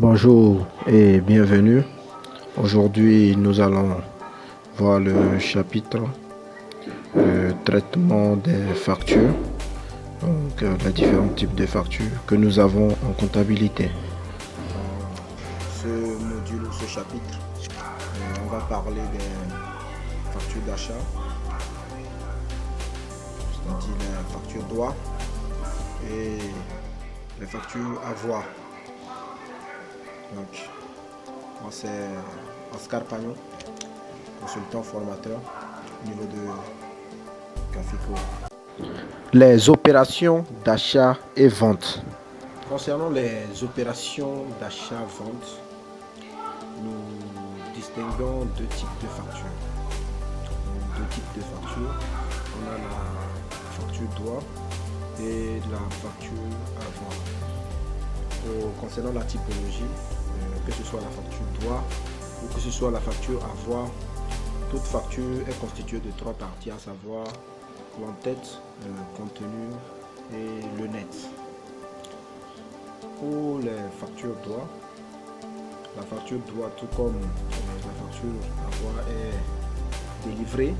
Bonjour et bienvenue. Aujourd'hui, nous allons voir le chapitre traitement des factures, donc les différents types de factures que nous avons en comptabilité. Ce module ou ce chapitre, on va parler des factures d'achat, c'est-à-dire les factures droits et les factures avoir. Donc, moi c'est Oscar Pagnon, consultant formateur au niveau de Cafico. Les opérations d'achat et vente. Concernant les opérations d'achat-vente, nous distinguons deux types de factures. On a la facture droit et la facture avoir. Concernant la typologie, que ce soit la facture droit ou que ce soit la facture avoir, toute facture est constituée de trois parties, à savoir l'entête, le contenu et le net. Pour les factures droit, la facture droit, tout comme la facture avoir, est délivrée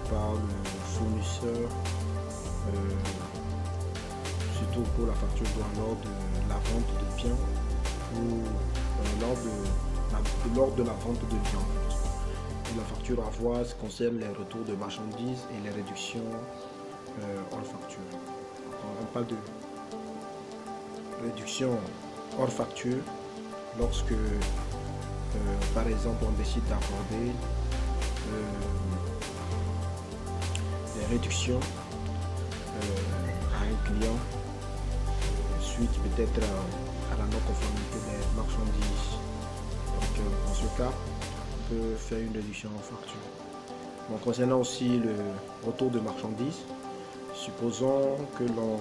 par le fournisseur, surtout pour la facture droit lors de la vente de biens ou lors de la vente de biens. Et la facture avoir concerne les retours de marchandises et les réductions hors facture. On parle de réduction hors facture lorsque, par exemple, on décide d'accorder des réductions à un client suite peut-être à la non-conformité des marchandises. Donc, dans ce cas, on peut faire une réduction en facture. Donc, concernant aussi le retour de marchandises, supposons que l'on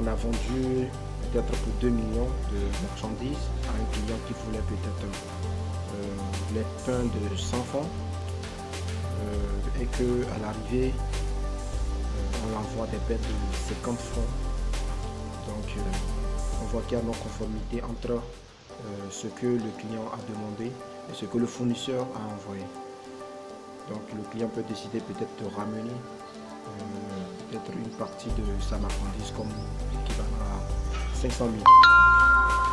a vendu peut-être pour 2 millions de marchandises à un client qui voulait peut-être les pains de 100 francs et qu'à l'arrivée, on envoie des pains de 50 francs. Donc, on voit qu'il y a non-conformité entre ce que le client a demandé et ce que le fournisseur a envoyé. Donc, le client peut décider peut-être de ramener peut-être une partie de sa marchandise comme équivalent à 500 000.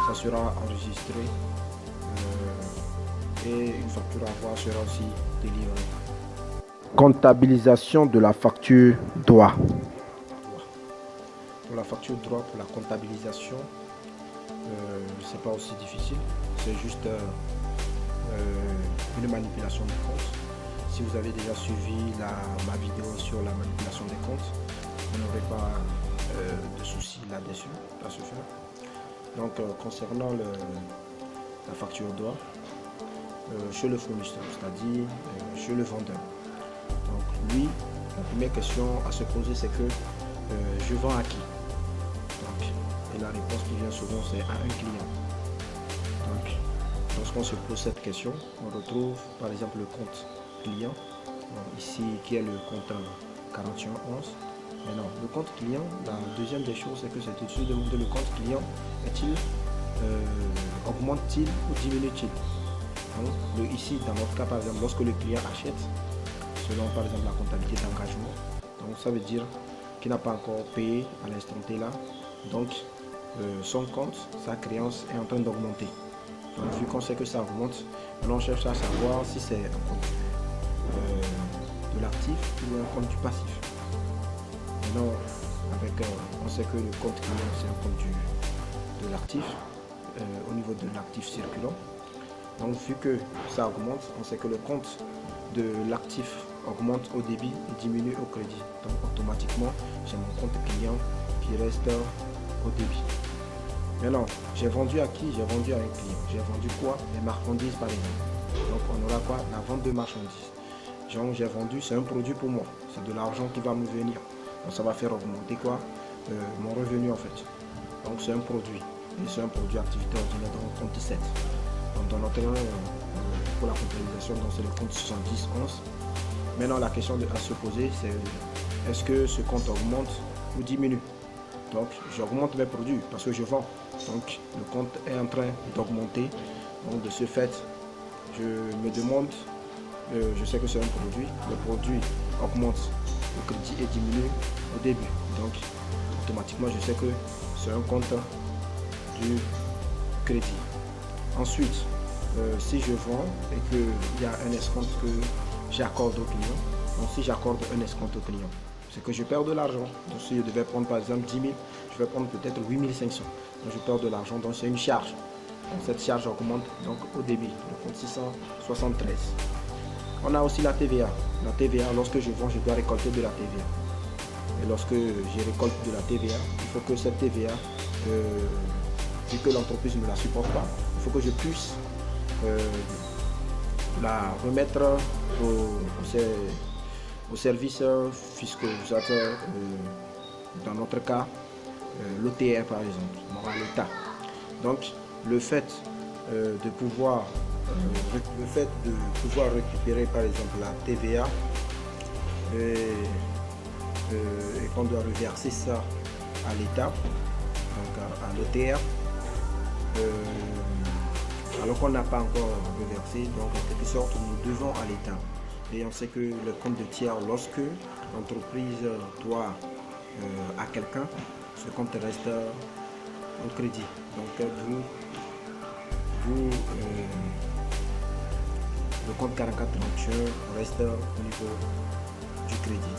Ça sera enregistré et une facture à avoir sera aussi délivrée. Comptabilisation de la facture droit. Pour la facture droit, pour la comptabilisation, c'est pas aussi difficile. C'est juste une manipulation des comptes. Si vous avez déjà suivi ma vidéo sur la manipulation des comptes, vous n'aurez pas de soucis là-dessus, à se faire. Donc, concernant la facture droit, chez le fournisseur, c'est-à-dire chez le vendeur. Donc, lui, la première question à se poser, c'est que je vends à qui? Donc, et la réponse qui vient souvent, c'est à un client. Donc, lorsqu'on se pose cette question, on retrouve par exemple le compte client, ici qui est le compte 4111. Maintenant, le compte client, la deuxième des choses, c'est que c'est de se demander le compte client, est-il augmente-t-il ou diminue-t-il? Ici, dans notre cas, par exemple, lorsque le client achète, selon par exemple la comptabilité d'engagement, donc ça veut dire qu'il n'a pas encore payé à l'instant T là, donc son compte, sa créance est en train d'augmenter. Donc vu qu'on sait que ça augmente, on cherche à savoir si c'est un compte de l'actif ou un compte du passif. Maintenant, on sait que le compte client c'est un compte de l'actif au niveau de l'actif circulant. Donc vu que ça augmente, on sait que le compte de l'actif augmente au débit et diminue au crédit. Donc automatiquement, j'ai mon compte client qui reste au débit. Maintenant, j'ai vendu à qui? J'ai vendu à un client. J'ai vendu quoi? Les marchandises par exemple. Donc on aura quoi? La vente de marchandises. Donc j'ai vendu, c'est un produit pour moi. C'est de l'argent qui va me venir. Donc ça va faire augmenter quoi? Mon revenu en fait. Donc c'est un produit. Et c'est un produit activité ordinaire dans le compte 7. Donc dans notre pour la comptabilisation, c'est le compte 7011. Maintenant la question à se poser, c'est est-ce que ce compte augmente ou diminue? Donc j'augmente mes produits parce que je vends. Donc le compte est en train d'augmenter. Donc de ce fait, je me demande, je sais que c'est un produit, le produit augmente, le crédit est diminué au début. Donc automatiquement je sais que c'est un compte du crédit. Ensuite, si je vends et qu'il y a un escompte que j'accorde au client, donc si j'accorde un escompte au client, c'est que je perds de l'argent. Donc si je devais prendre par exemple 10 000, je vais prendre peut-être 8 500. Donc je perds de l'argent, donc c'est une charge. Donc cette charge augmente donc au débit, le compte 673. On a aussi la TVA. La TVA, lorsque je vends, je dois récolter de la TVA. Et lorsque je récolte de la TVA, il faut que cette TVA, vu que l'entreprise ne la supporte pas, il faut que je puisse la remettre aux services fiscaux, dans notre cas, l'OTR par exemple, à l'État. Donc le fait de pouvoir récupérer par exemple la TVA et qu'on doit reverser ça à l'État, donc à l'OTR, alors qu'on n'a pas encore reversé, donc en quelque sorte nous devons à l'État. Et on sait que le compte de tiers, lorsque l'entreprise doit à quelqu'un, ce compte reste au crédit. Donc le compte 4431 reste au niveau du crédit.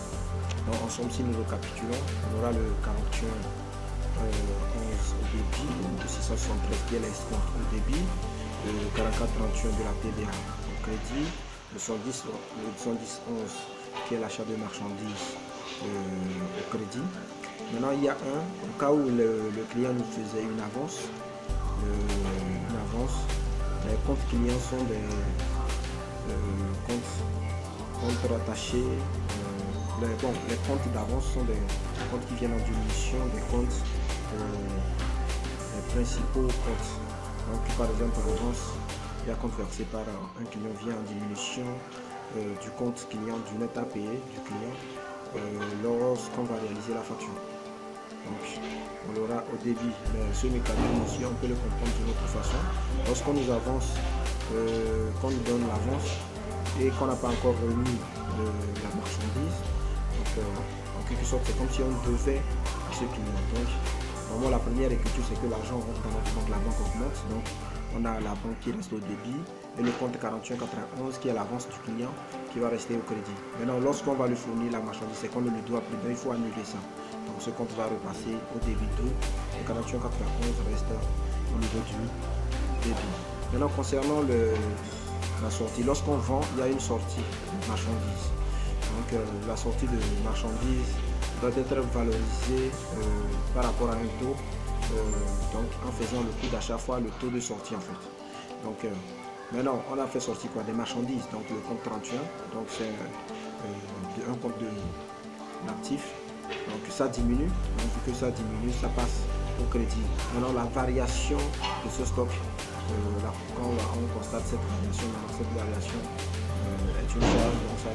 Donc en somme, si nous récapitulons, on aura le 41 11 au débit, le 673 qui est l'escompte au débit, le 4431 de la TVA au crédit, le 110 11 qui est l'achat de marchandises au crédit. Maintenant il y a au cas où le client nous faisait une avance, les comptes clients sont des comptes rattachés. Les comptes d'avance sont des comptes qui viennent en diminution des comptes, les principaux comptes. Donc par exemple l'avance, il y a compte versé par un client vient en diminution du compte client, du net à payer du client lorsqu'on va réaliser la facture. Donc on l'aura au débit, mais ce mécanisme aussi on peut le comprendre d'une autre façon. Lorsqu'on nous avance, qu'on nous donne l'avance et qu'on n'a pas encore remis la marchandise, donc en quelque sorte c'est comme si on devait à ce client. Donc vraiment la première écriture c'est que l'argent rentre dans notre banque, la banque augmente, donc on a la banque qui reste au débit et le compte 4191 qui est l'avance du client qui va rester au crédit. Maintenant lorsqu'on va lui fournir la marchandise, c'est qu'on ne lui doit plus, donc il faut annuler ça. Donc ce compte va repasser au débit tout, le 4191 reste au niveau du débit. Maintenant concernant la sortie, lorsqu'on vend, il y a une sortie de marchandises. Donc la sortie de marchandises doit être valorisée par rapport à un taux, donc en faisant le coût d'achat fois le taux de sortie en fait. Donc maintenant on a fait sortir quoi? Des marchandises, donc le compte 31, donc c'est un compte de l'actif, donc ça diminue, donc vu que ça diminue, ça passe au crédit. Maintenant la variation de ce stock, quand on constate cette variation est une charge, donc ça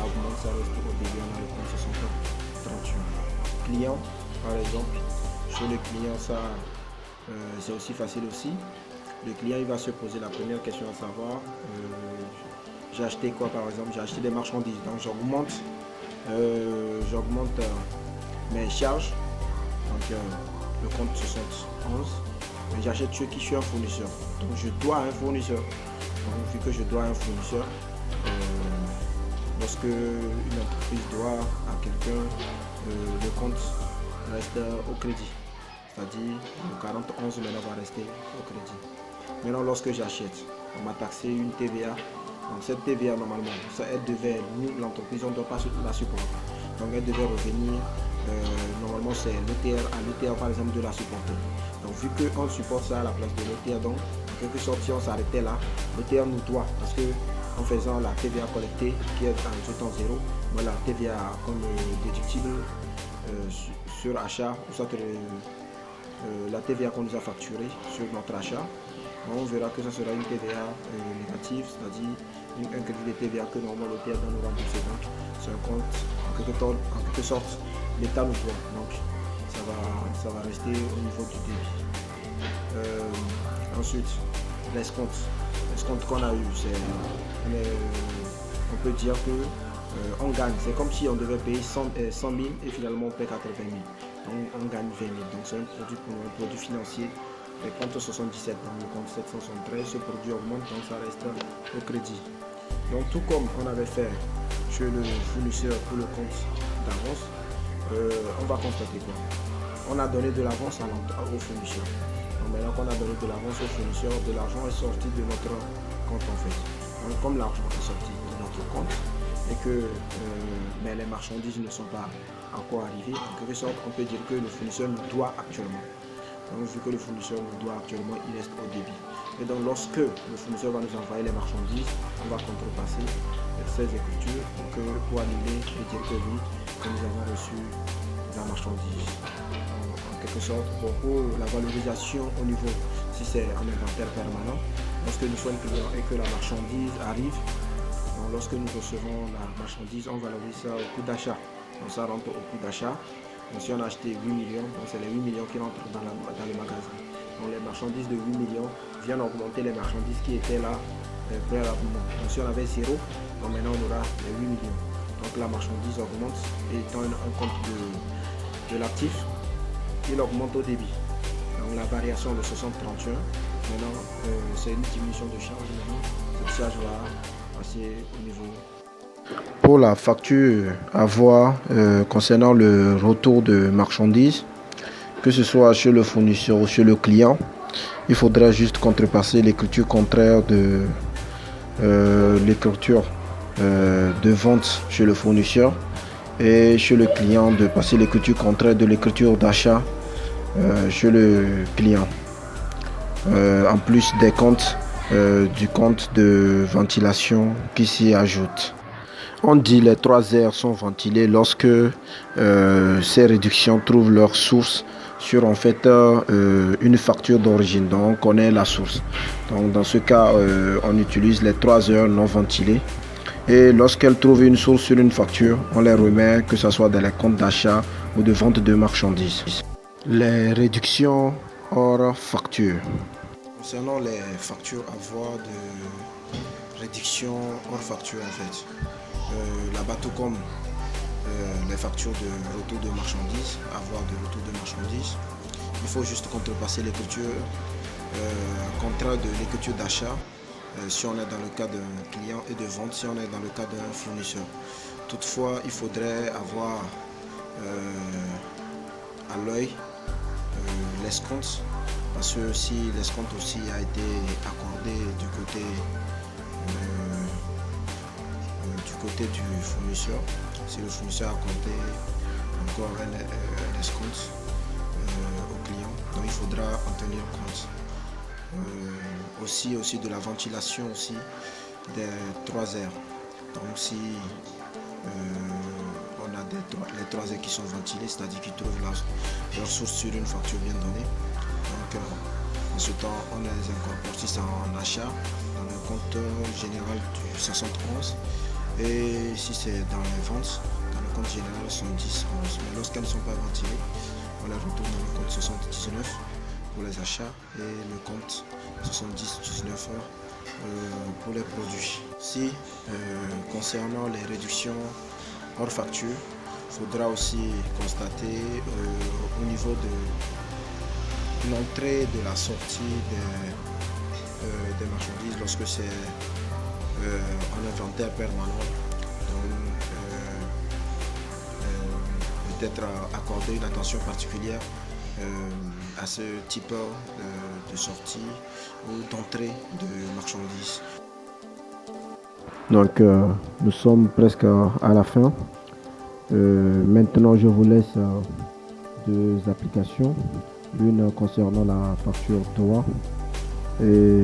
augmente, ça reste au début, on a le compte 61. Client, par exemple, chez le client, ça c'est aussi facile aussi. Le client il va se poser la première question à savoir, j'ai acheté quoi par exemple? J'ai acheté des marchandises, donc j'augmente mes charges, donc le compte 71. Mais j'achète ceux qui suis un fournisseur, donc je dois à un fournisseur. Donc vu que je dois à un fournisseur, lorsque une entreprise doit à quelqu'un, le compte reste au crédit, c'est-à-dire le 41 maintenant va rester au crédit. Maintenant lorsque j'achète, on m'a taxé une TVA, donc cette TVA normalement, ça elle devait, nous l'entreprise on ne doit pas la supporter, donc elle devait revenir, normalement c'est l'OTR, à l'OTR par exemple de la supporter. Donc vu qu'on supporte ça à la place de l'OTR, donc en quelque sorte si on s'arrêtait là, l'OTR nous doit, parce que en faisant la TVA collectée qui est en jetant zéro, voilà, TVA comme déductible sur achat, soit la TVA qu'on nous a facturée sur notre achat, on verra que ça sera une TVA négative, c'est-à-dire un crédit de TVA que normalement l'OTR doit nous rembourser. Donc c'est un compte en quelque sorte l'État nous doit. Donc ça ça va rester au niveau du débit. Ensuite, l'escompte. L'escompte qu'on a eu, on peut dire que on gagne. C'est comme si on devait payer 100 000 et finalement on paie 80 000. Donc on gagne 20 000. Donc c'est un produit financier. Le compte 77 dans le compte 773, ce produit augmente, donc ça reste au crédit. Donc tout comme on avait fait chez le fournisseur pour le compte d'avance, on va constater quoi? On a donné de l'avance au fournisseur. Donc maintenant qu'on a donné de l'avance au fournisseur, de l'argent est sorti de notre compte en fait. Donc comme l'argent est sorti de notre compte et que mais les marchandises ne sont pas encore arrivées, en quelque sorte on peut dire que le fournisseur nous doit actuellement. Donc vu que le fournisseur nous doit actuellement, il reste au débit. Et donc lorsque le fournisseur va nous envoyer les marchandises, on va contrepasser ces écritures pour annuler et dire que oui, que nous avons reçu la marchandise. En quelque sorte, pour la valorisation au niveau, si c'est un inventaire permanent, lorsque nous sommes clients et que la marchandise arrive, donc lorsque nous recevons la marchandise, on valorise ça au coût d'achat. Donc ça rentre au coût d'achat. Donc si on a acheté 8 millions, donc c'est les 8 millions qui rentrent dans le magasin. Donc les marchandises de 8 millions viennent augmenter les marchandises qui étaient là préalablement. Donc si on avait 0, donc maintenant on aura les 8 millions. Donc la marchandise augmente et étant un compte de l'actif, il augmente au débit. Donc la variation de 60-31, maintenant c'est une diminution de charge. Maintenant cette charge va passer au niveau. Pour la facture à voir concernant le retour de marchandises, que ce soit chez le fournisseur ou chez le client, il faudra juste contrepasser l'écriture contraire de l'écriture de vente chez le fournisseur et chez le client de passer l'écriture contraire de l'écriture d'achat chez le client. En plus des comptes du compte de ventilation qui s'y ajoute. On dit les 3 R sont ventilés lorsque ces réductions trouvent leur source sur en fait une facture d'origine. Donc on connaît la source. Donc dans ce cas, on utilise les 3 heures non ventilées. Et lorsqu'elles trouvent une source sur une facture, on les remet, que ce soit dans les comptes d'achat ou de vente de marchandises. Les réductions hors facture. Concernant les factures à voir de réduction hors facture en fait. Là-bas tout comme les factures de retour de marchandises, avoir de retour de marchandises, il faut juste contrepasser l'écriture contraire de l'écriture d'achat si on est dans le cas d'un client et de vente si on est dans le cas d'un fournisseur. Toutefois, il faudrait avoir à l'œil l'escompte parce que si l'escompte aussi a été accordé du côté du fournisseur, si le fournisseur a accordé encore un escompte au client, donc il faudra en tenir compte. Aussi de la ventilation aussi des 3 R. Donc si on a les 3 R qui sont ventilés, c'est-à-dire qu'ils trouvent leur source sur une facture bien donnée. Donc en ce temps on les incorpore si c'est en achat dans le compte général du 71 et si c'est dans les ventes dans le compte général 70 11. Mais lorsqu'elles ne sont pas ventilées, on les retourne dans le compte 79 pour les achats et le compte 70-19 pour les produits. Si concernant les réductions hors facture, il faudra aussi constater au niveau de l'entrée de la sortie des marchandises lorsque c'est en inventaire permanent. Donc peut-être accorder une attention particulière à ce type de sortie ou d'entrée de marchandises. Donc nous sommes presque à la fin. Maintenant je vous laisse 2 applications. Une concernant la facture TOA et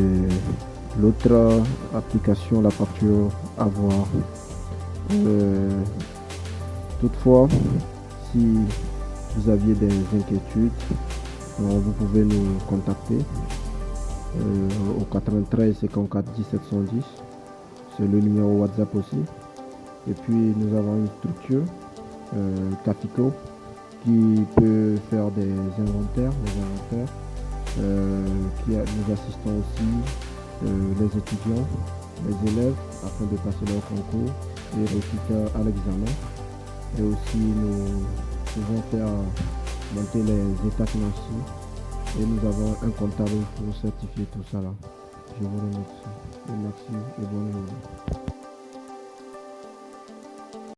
l'autre application la facture avoir. Toutefois, si vous aviez des inquiétudes, vous pouvez nous contacter au 93 54 17 110. C'est le numéro WhatsApp aussi. Et puis nous avons une structure, Cafico, qui peut faire des inventaires, nous assistons aussi les étudiants, les élèves afin de passer leur concours et réussir à l'examen. Et aussi nous pouvons faire monter les états financiers et nous avons un comptable pour certifier tout ça là. Je vous remercie et merci et bonne journée.